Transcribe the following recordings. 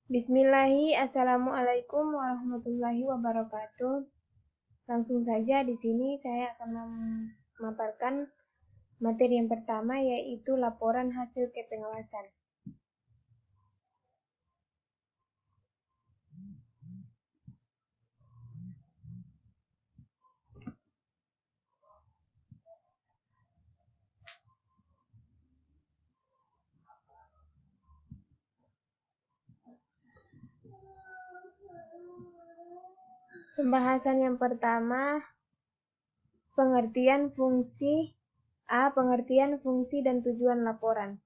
Bismillahi, Assalamualaikum warahmatullahi wabarakatuh. Langsung saja di sini saya akan memaparkan materi yang pertama, yaitu laporan hasil kepengawasan. Pembahasan yang pertama, pengertian fungsi dan tujuan laporan.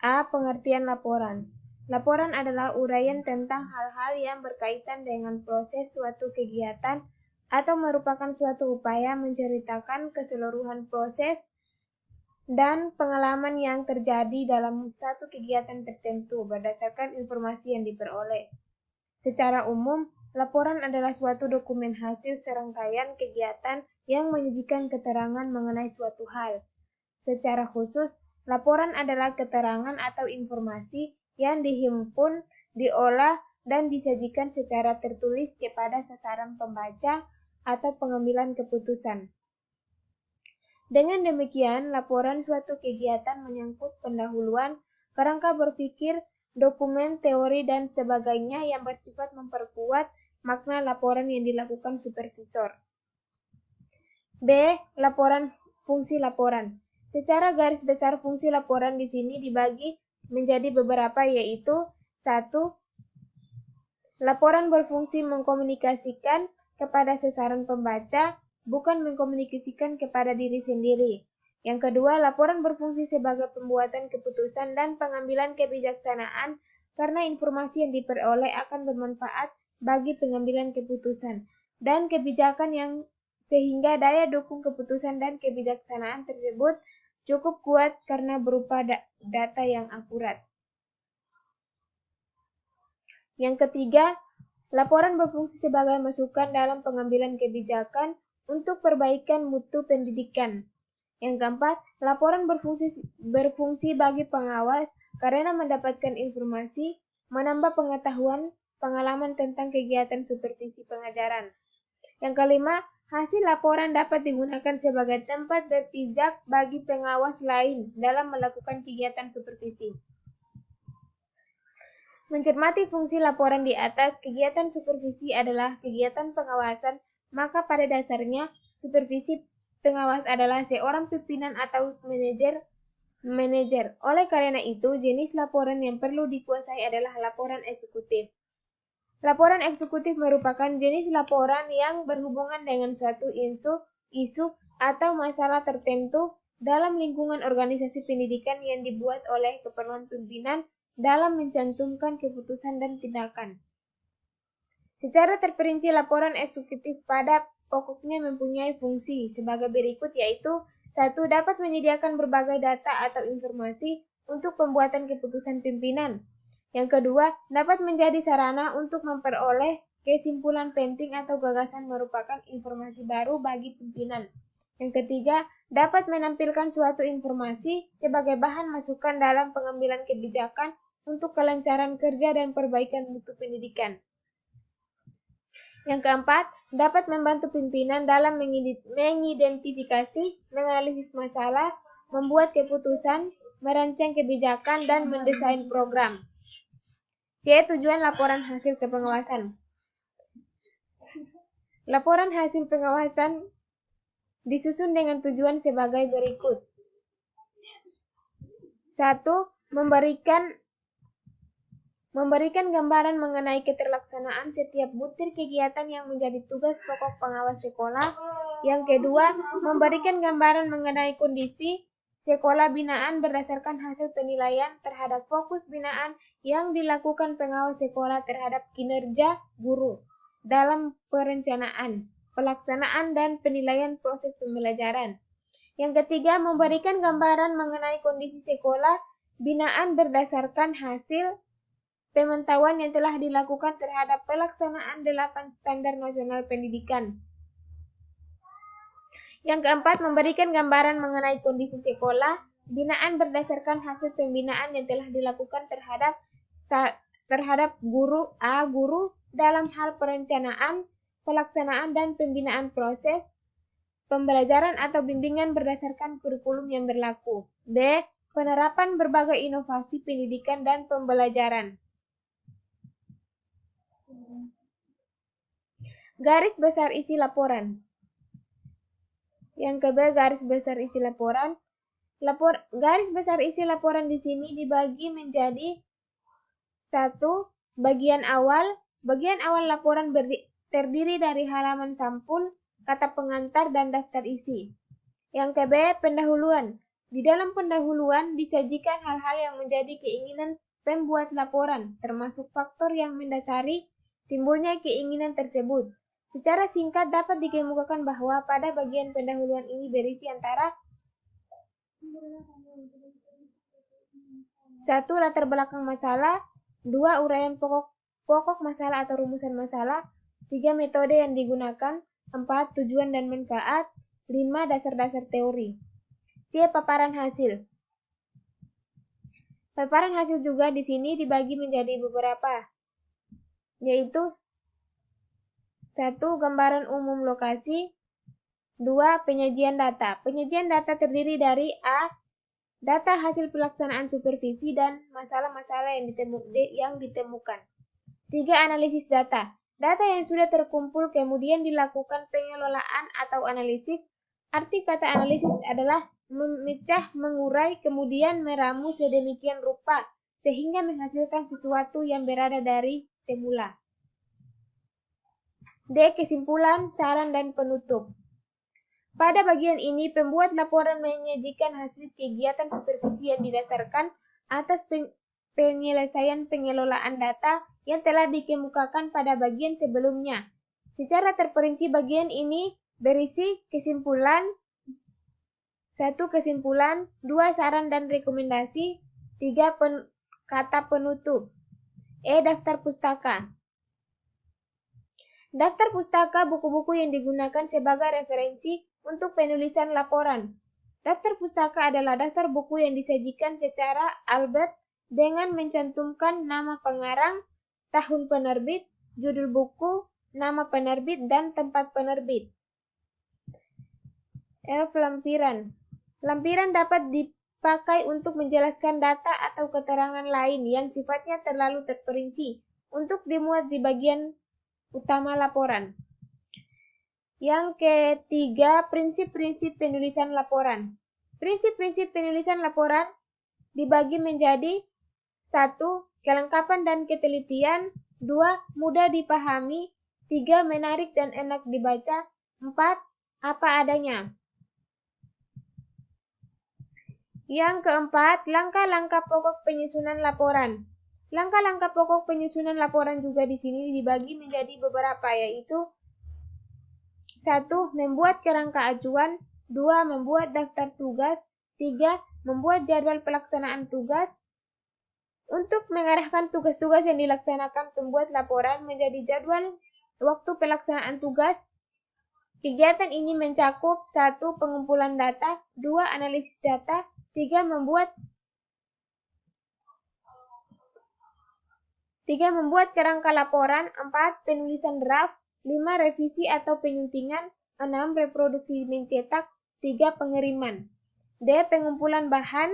A. Pengertian laporan. Laporan adalah uraian tentang hal-hal yang berkaitan dengan proses suatu kegiatan atau merupakan suatu upaya menceritakan keseluruhan proses dan pengalaman yang terjadi dalam satu kegiatan tertentu berdasarkan informasi yang diperoleh. Secara umum, laporan adalah suatu dokumen hasil serangkaian kegiatan yang menyajikan keterangan mengenai suatu hal. Secara khusus, laporan adalah keterangan atau informasi yang dihimpun, diolah, dan disajikan secara tertulis kepada sasaran pembaca atau pengambilan keputusan. Dengan demikian, laporan suatu kegiatan menyangkut pendahuluan, kerangka berpikir, dokumen, teori, dan sebagainya yang bersifat memperkuat makna laporan yang dilakukan supervisor. B. Fungsi laporan. Secara garis besar, fungsi laporan di sini dibagi menjadi beberapa, yaitu 1. Laporan berfungsi mengkomunikasikan kepada sasaran pembaca, bukan mengkomunikasikan kepada diri sendiri. Yang kedua, laporan berfungsi sebagai pembuatan keputusan dan pengambilan kebijaksanaan karena informasi yang diperoleh akan bermanfaat bagi pengambilan keputusan dan kebijakan yang sehingga daya dukung keputusan dan kebijaksanaan tersebut cukup kuat karena berupa data yang akurat. Yang ketiga, laporan berfungsi sebagai masukan dalam pengambilan kebijakan untuk perbaikan mutu pendidikan. Yang keempat, laporan berfungsi bagi pengawas karena mendapatkan informasi, menambah pengetahuan, pengalaman tentang kegiatan supervisi pengajaran. Yang kelima, hasil laporan dapat digunakan sebagai tempat berpijak bagi pengawas lain dalam melakukan kegiatan supervisi. Mencermati fungsi laporan di atas, kegiatan supervisi adalah kegiatan pengawasan, maka pada dasarnya supervisi pengawas adalah seorang pimpinan atau manajer. Oleh karena itu, jenis laporan yang perlu dikuasai adalah laporan eksekutif. Laporan eksekutif merupakan jenis laporan yang berhubungan dengan suatu isu atau masalah tertentu dalam lingkungan organisasi pendidikan yang dibuat oleh keperluan pimpinan dalam mencantumkan keputusan dan tindakan. Secara terperinci, laporan eksekutif pada pokoknya mempunyai fungsi sebagai berikut, yaitu 1. Dapat menyediakan berbagai data atau informasi untuk pembuatan keputusan pimpinan. Yang kedua, dapat menjadi sarana untuk memperoleh kesimpulan penting atau gagasan merupakan informasi baru bagi pimpinan. Yang ketiga, dapat menampilkan suatu informasi sebagai bahan masukan dalam pengambilan kebijakan untuk kelancaran kerja dan perbaikan mutu pendidikan. Yang keempat, dapat membantu pimpinan dalam mengidentifikasi, menganalisis masalah, membuat keputusan, merancang kebijakan, dan mendesain program. C. Tujuan laporan hasil kepengawasan. Laporan hasil pengawasan disusun dengan tujuan sebagai berikut. 1. Memberikan gambaran mengenai keterlaksanaan setiap butir kegiatan yang menjadi tugas pokok pengawas sekolah. Yang kedua, memberikan gambaran mengenai kondisi sekolah binaan berdasarkan hasil penilaian terhadap fokus binaan yang dilakukan pengawas sekolah terhadap kinerja guru dalam perencanaan, pelaksanaan, dan penilaian proses pembelajaran. Yang ketiga, memberikan gambaran mengenai kondisi sekolah binaan berdasarkan hasil pemantauan yang telah dilakukan terhadap pelaksanaan 8 standar nasional pendidikan. Yang keempat, memberikan gambaran mengenai kondisi sekolah Binaan berdasarkan hasil pembinaan yang telah dilakukan terhadap guru dalam hal perencanaan, pelaksanaan, dan pembinaan proses pembelajaran atau bimbingan berdasarkan kurikulum yang berlaku. B. Penerapan berbagai inovasi pendidikan dan pembelajaran. Garis besar isi laporan. Yang kedua, garis besar isi laporan. Garis besar isi laporan di sini dibagi menjadi 1. Bagian awal. Bagian awal laporan terdiri dari halaman sampul, kata pengantar, dan daftar isi. Yang kedua, pendahuluan. Di dalam pendahuluan disajikan hal-hal yang menjadi keinginan pembuat laporan, termasuk faktor yang mendasari timbulnya keinginan tersebut. Secara singkat dapat dikemukakan bahwa pada bagian pendahuluan ini berisi antara 1. Latar belakang masalah, 2. Uraian pokok masalah atau rumusan masalah, 3. Metode yang digunakan, 4. Tujuan dan manfaat, 5. Dasar-dasar teori. C. Paparan hasil. Paparan hasil juga di sini dibagi menjadi beberapa, yaitu 1. Gambaran umum lokasi. 2. Penyajian data. Penyajian data terdiri dari A. Data hasil pelaksanaan supervisi dan masalah-masalah yang ditemukan. 3. Analisis data. Data yang sudah terkumpul kemudian dilakukan pengelolaan atau analisis. Arti kata analisis adalah memecah, mengurai, kemudian meramu sedemikian rupa sehingga menghasilkan sesuatu yang berada dari semula. D. Kesimpulan, saran, dan penutup. Pada bagian ini, pembuat laporan menyajikan hasil kegiatan supervisi yang didasarkan atas penyelesaian pengelolaan data yang telah dikemukakan pada bagian sebelumnya. Secara terperinci, bagian ini berisi kesimpulan, 1. Kesimpulan, 2. Saran dan rekomendasi, 3. Kata penutup. E. Daftar pustaka. Daftar pustaka buku-buku yang digunakan sebagai referensi untuk penulisan laporan. Daftar pustaka adalah daftar buku yang disajikan secara albert dengan mencantumkan nama pengarang, tahun penerbit, judul buku, nama penerbit, dan tempat penerbit. F. Lampiran. Lampiran dapat dipakai untuk menjelaskan data atau keterangan lain yang sifatnya terlalu terperinci untuk dimuat di bagian utama laporan. Yang ketiga, prinsip-prinsip penulisan laporan. Prinsip-prinsip penulisan laporan dibagi menjadi 1. Kelengkapan dan ketelitian, 2. Mudah dipahami, 3. Menarik dan enak dibaca, 4. Apa adanya. Yang keempat, langkah-langkah pokok penyusunan laporan. Langkah-langkah pokok penyusunan laporan juga di sini dibagi menjadi beberapa, yaitu 1. Membuat kerangka acuan, 2. Membuat daftar tugas, 3. Membuat jadwal pelaksanaan tugas. Untuk mengarahkan tugas-tugas yang dilaksanakan pembuat laporan menjadi jadwal waktu pelaksanaan tugas, kegiatan ini mencakup 1. Pengumpulan data, 2. Analisis data, 3. Membuat kerangka laporan, 4. Penulisan draft, 5. Revisi atau penyuntingan, 6. Reproduksi mencetak, 3. Pengiriman. D. Pengumpulan bahan.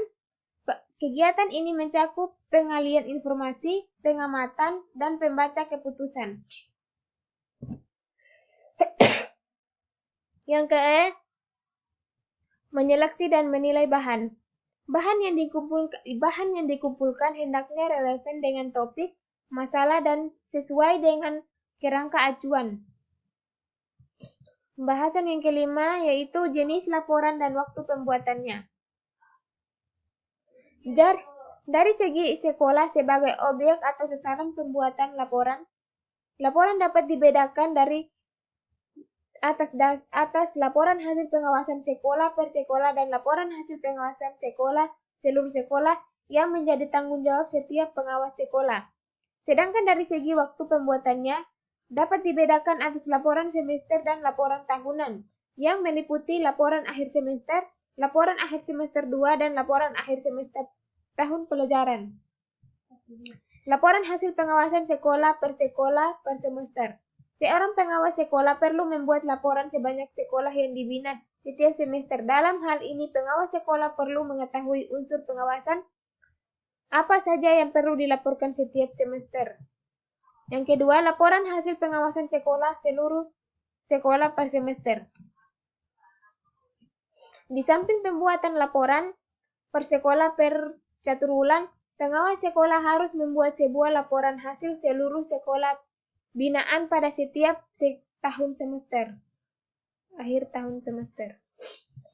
Kegiatan ini mencakup pengalian informasi, pengamatan, dan pembaca keputusan. Yang ke-E, menyeleksi dan menilai bahan. Bahan yang dikumpulkan hendaknya relevan dengan topik, masalah, dan sesuai dengan kerangka acuan. Pembahasan yang kelima yaitu jenis laporan dan waktu pembuatannya. Dari segi sekolah sebagai objek atau sasaran pembuatan laporan, laporan dapat dibedakan dari atas laporan hasil pengawasan sekolah per sekolah dan laporan hasil pengawasan sekolah seluruh sekolah yang menjadi tanggung jawab setiap pengawas sekolah. Sedangkan dari segi waktu pembuatannya, dapat dibedakan atas laporan semester dan laporan tahunan, yang meliputi laporan akhir semester, laporan akhir semester 2, dan laporan akhir semester tahun pelajaran. Laporan hasil pengawasan sekolah per semester. Seorang pengawas sekolah perlu membuat laporan sebanyak sekolah yang dibina setiap semester. Dalam hal ini, pengawas sekolah perlu mengetahui unsur pengawasan apa saja yang perlu dilaporkan setiap semester. Yang kedua, laporan hasil pengawasan sekolah seluruh sekolah per semester. Di samping pembuatan laporan per sekolah per caturwulan, pengawas sekolah harus membuat sebuah laporan hasil seluruh sekolah binaan pada setiap tahun semester, akhir tahun semester.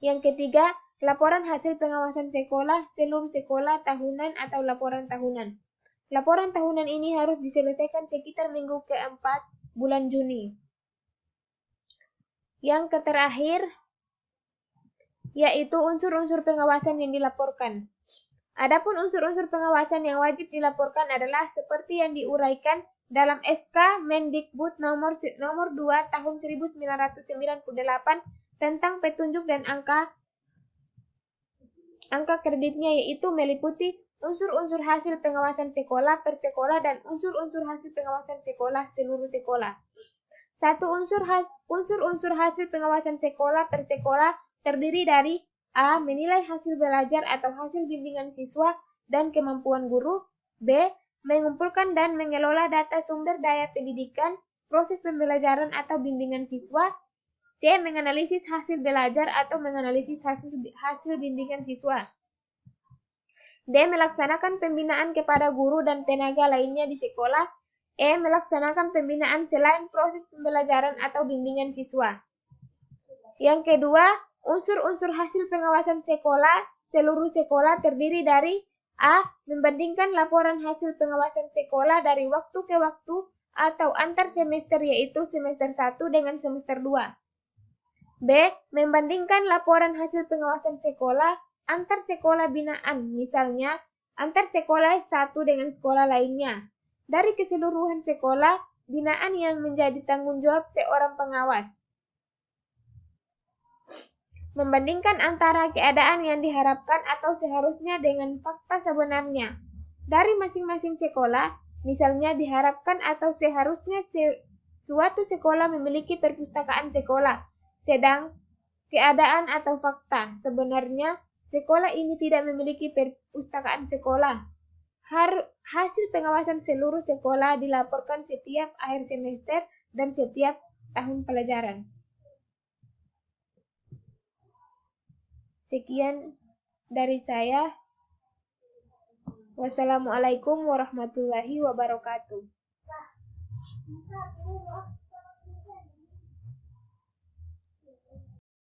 Yang ketiga, laporan hasil pengawasan sekolah seluruh sekolah tahunan atau laporan tahunan. Laporan tahunan ini harus diselesaikan sekitar minggu keempat bulan Juni. Yang terakhir, yaitu unsur-unsur pengawasan yang dilaporkan. Adapun unsur-unsur pengawasan yang wajib dilaporkan adalah seperti yang diuraikan dalam SK Mendikbud nomor 2 tahun 1998 tentang petunjuk dan angka kreditnya, yaitu meliputi unsur-unsur hasil pengawasan sekolah per sekolah dan unsur-unsur hasil pengawasan sekolah seluruh sekolah. Satu unsur hasil pengawasan sekolah per sekolah terdiri dari A. Menilai hasil belajar atau hasil bimbingan siswa dan kemampuan guru. B. Mengumpulkan dan mengelola data sumber daya pendidikan, proses pembelajaran atau bimbingan siswa. C. Menganalisis hasil belajar atau menganalisis hasil bimbingan siswa. D. Melaksanakan pembinaan kepada guru dan tenaga lainnya di sekolah. E. Melaksanakan pembinaan selain proses pembelajaran atau bimbingan siswa. Yang kedua, unsur-unsur hasil pengawasan sekolah seluruh sekolah terdiri dari A. Membandingkan laporan hasil pengawasan sekolah dari waktu ke waktu atau antar semester, yaitu semester 1 dengan semester 2. B. Membandingkan laporan hasil pengawasan sekolah antar sekolah binaan, misalnya antar sekolah satu dengan sekolah lainnya, dari keseluruhan sekolah binaan yang menjadi tanggung jawab seorang pengawas. Membandingkan antara keadaan yang diharapkan atau seharusnya dengan fakta sebenarnya dari masing-masing sekolah, misalnya diharapkan atau seharusnya suatu sekolah memiliki perpustakaan sekolah, sedang keadaan atau fakta sebenarnya sekolah ini tidak memiliki perpustakaan sekolah. Hasil pengawasan seluruh sekolah dilaporkan setiap akhir semester dan setiap tahun pelajaran. Sekian dari saya. Wassalamualaikum warahmatullahi wabarakatuh.